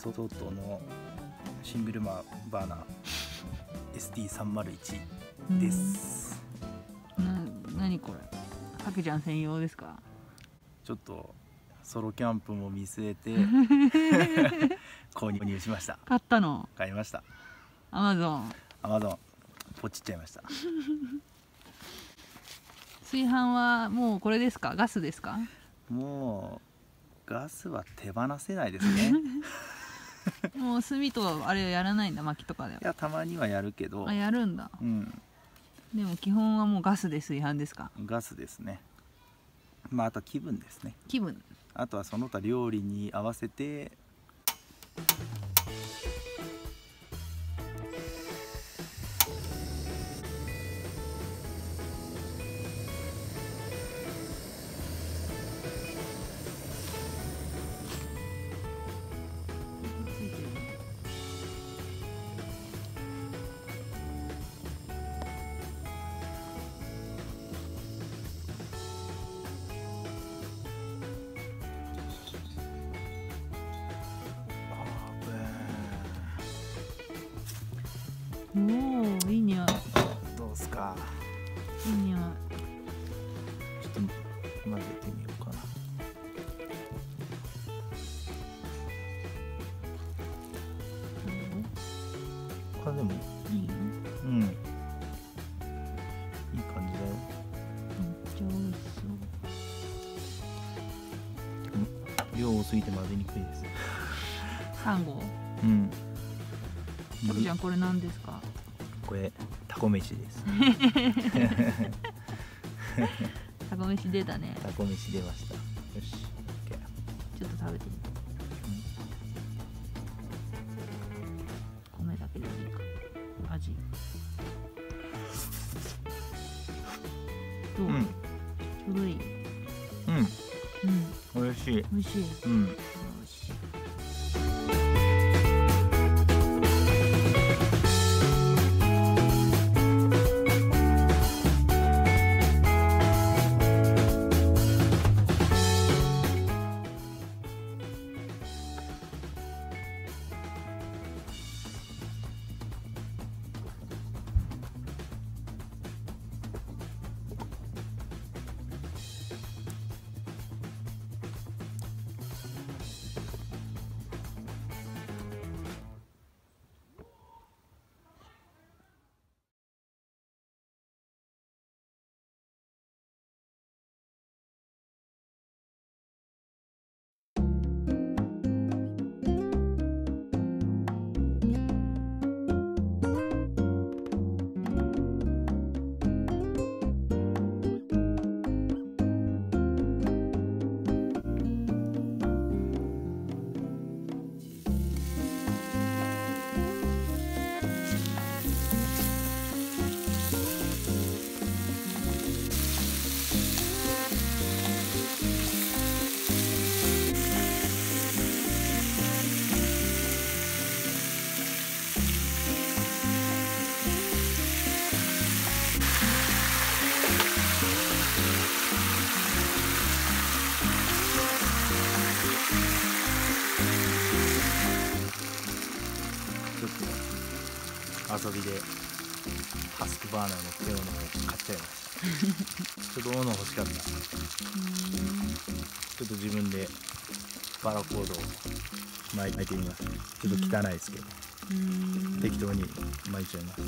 ソドトのシングルバーナー ST301 です。何これ、ハケちゃん専用ですか？ちょっとソロキャンプも見据えて購入しました。買ったの？買いました。アマゾンポチっちゃいました。炊飯はもうこれですか？ガスですか？もうガスは手放せないですね。もう炭とあれやらないんだ、薪とかでは。いや、たまにはやるけど。やるんだ。うん。でも基本はもうガスで炊飯ですか？ガスですね。まああと気分ですね。気分。あとはその他料理に合わせて。おお、いい匂い。どうすか？いい匂い。ちょっと混ぜてみようかな。これでもいいよ。うん。いい感じだよ。めっちゃ美味しそう。量多すぎて混ぜにくいです。3号。うん。ハケちゃんこれ何ですか？これタコ飯です。タコ飯出たね。タコ飯出ました。よし。ちょっと食べてみて。米だけでいいか。味。どう？うん。ちょうどいい。うん。美味しい。美味しい。うん。よし。遊びでハスクバーナーの手を買っちゃいました。ちょっと斧欲しかった。ちょっと自分でパラコードを巻いてみます。ちょっと汚いですけど、適当に巻いちゃいます。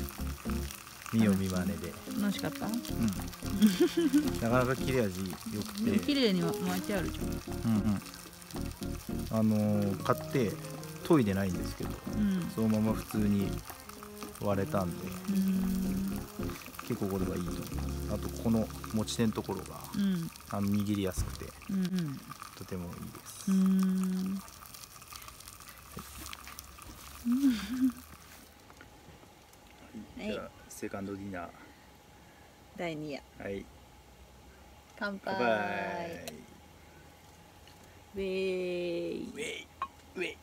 見よう見まねで。楽しかった？なかなか切れ味良くて。綺麗に巻いてあるじゃん。買って研いでないんですけど、そのまま普通に割れたんで、結構これがいい。あとこの持ち手のところが、握りやすくて、とてもいいです。じゃあセカンドディナー第2夜。はい、乾杯。ウェイウェイウェイ。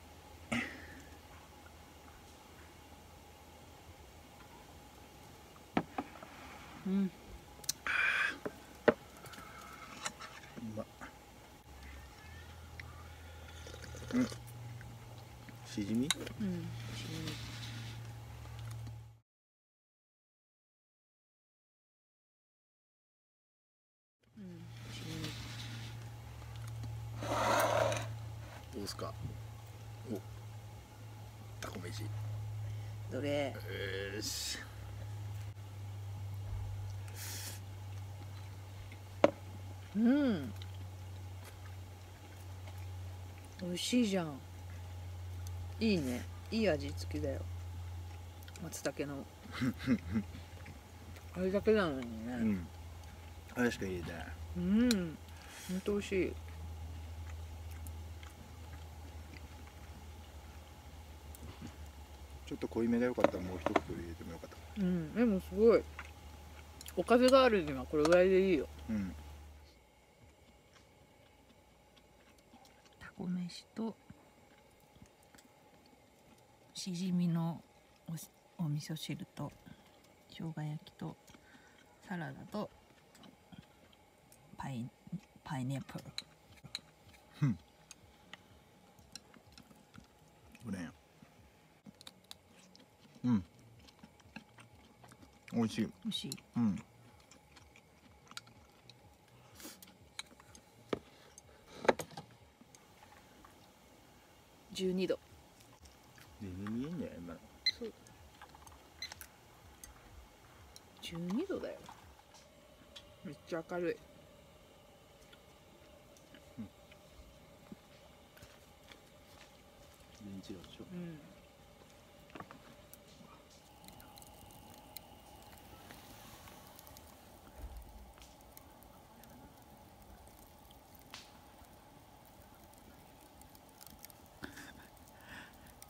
うまっ。しじみ。うん、しじみ。うん、しじみ。どうですか。お、タコ飯。どれ。よし。うん。美味しいじゃん。いいね。いい味付けだよ。松茸の。あれだけなのにね。うん。あれしか入れてない。うん。本当美味しい。ちょっと濃いめが良かったらもう一袋入れてもよかった。うん。でもすごい。おかずがあるにはこれぐらいでいいよ。うん。タコ飯としじみのお味噌汁と生姜焼きとサラダとパイナップル。これ。うん。美味しい。美味しい。うん。12度。全然見えんじゃない今の。そう。12度だよ。めっちゃ明るい。全然違うでしょ。うん。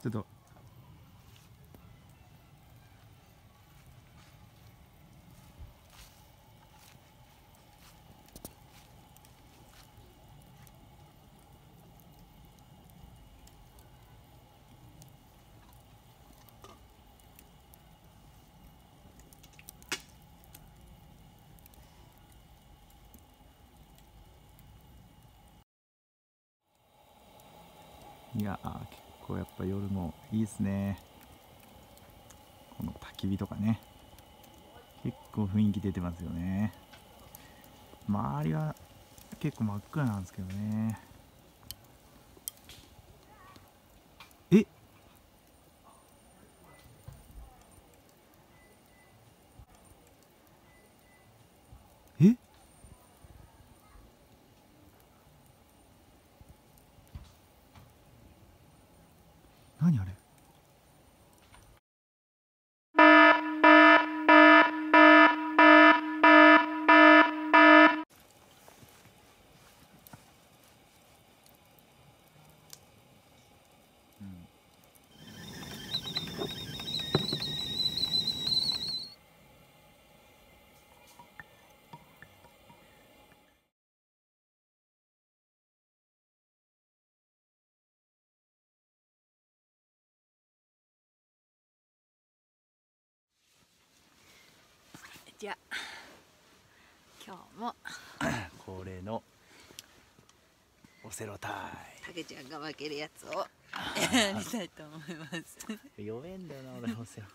ちょっと。いやー、結構やっぱ夜もいいですね。この焚き火とかね、結構雰囲気出てますよね。周りは結構真っ暗なんですけどね。え、え、何あれ。じゃあ今日も恒例のオセロタたけちゃんが負けるやつをやりたいと思います。イム。弱えんだよな俺オセロ。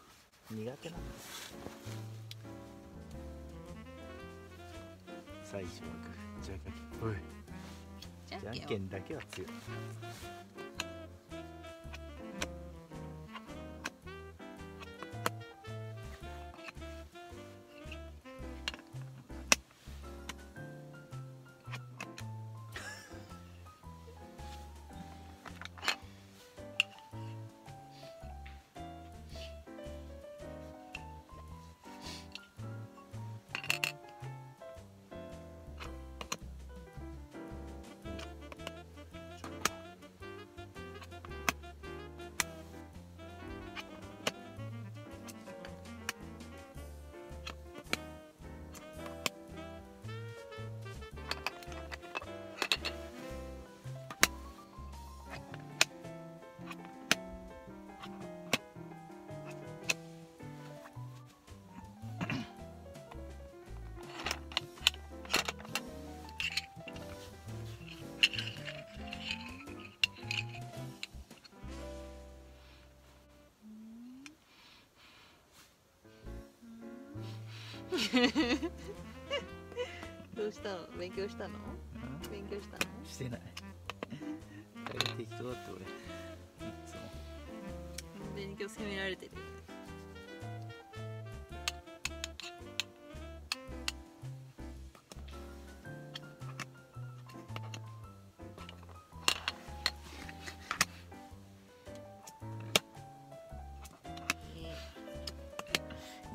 苦手なんだ。最初はグー、じゃんけん。おい。じゃんけんじゃんけんだけは強い。どうしたの？勉強したの？勉強したの？してない。適当だって俺いつも勉強責められてる。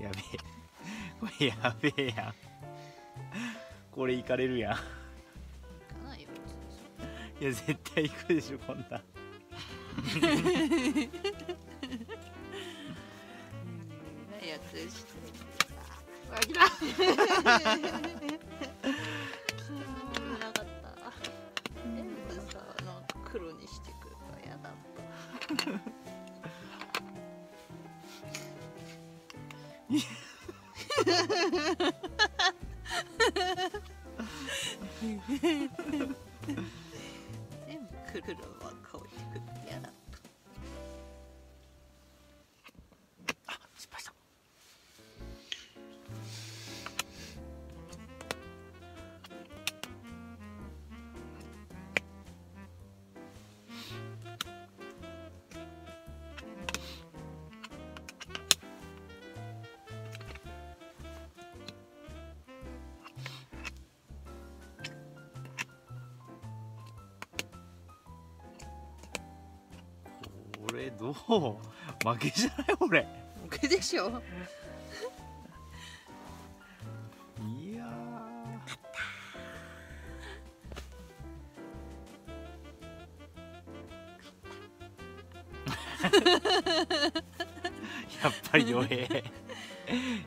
やべえ、これやべえやん。これいかれるやん。行かないよ。いや絶対行くでしょこんな。やつして。あきら。なかった。全部さ、なんか黒にしてくるから嫌だった。全部黒は顔にくるから嫌だった。あ、失敗した。これどう？負けじゃない俺。負けでしょ。いややっぱり弱え。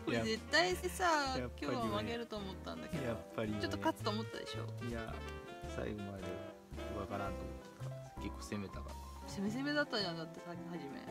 これ絶対さ、やっぱり今日は負けると思ったんだけど、やっぱりちょっと勝つと思ったでしょ。いや最後までわからんと思ったから結構攻めたから。攻め攻めだったじゃん、だってさっき初め。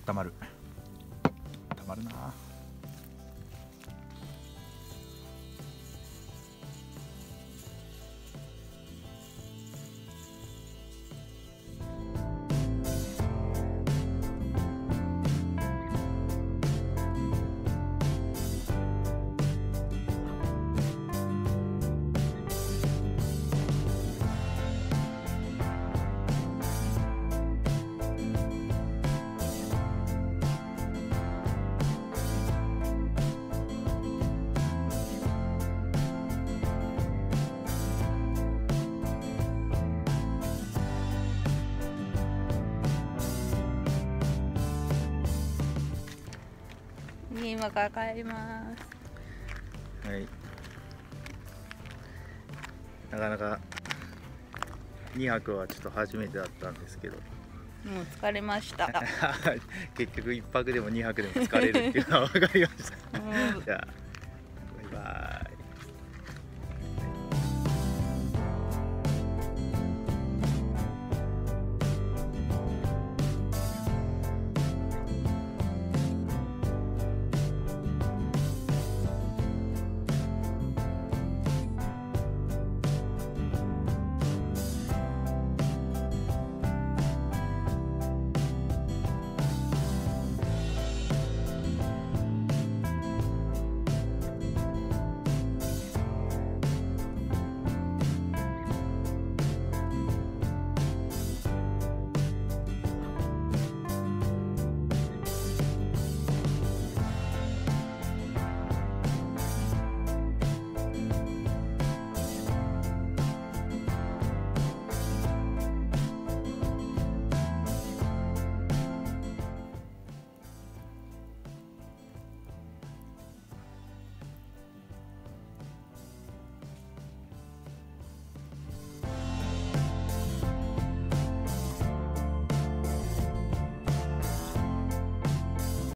たまるたまるな。今から帰ります。はい。なかなか2泊はちょっと初めてだったんですけど、もう疲れました結局1泊でも2泊でも疲れるっていうのは分かりました。じゃあバイバイ。